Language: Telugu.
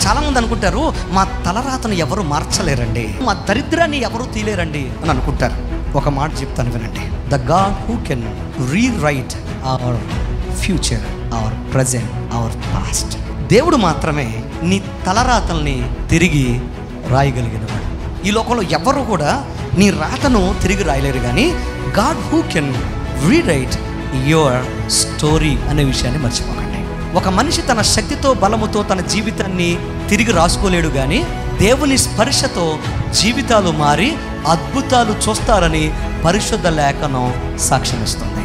చాలామంది అనుకుంటారు, మా తలరాతను ఎవరు మార్చలేరండి, మా దరిద్రాన్ని ఎవరు తీలేరండి అని అనుకుంటారు. ఒక మాట చెప్తాను వినండి. The God who can rewrite our future, hour present, our past. దేవుడు మాత్రమే నీ తలరాతల్ని తిరిగి రాయగలిగినవాడు. ఈ లోకంలో ఎవరు కూడా నీ రాతను తిరిగి రాయలేరు, కానీ God who can rewrite your story అనే విషయాన్ని మర్చిపోకండి. ఒక మనిషి తన శక్తితో బలముతో తన జీవితాన్ని తిరిగి రాసుకోలేడు, కానీ దేవుని స్పర్శతో జీవితాలు మారి అద్భుతాలు చూస్తారని పరిశుద్ధ లేఖనం సాక్ష్యమిస్తుంది.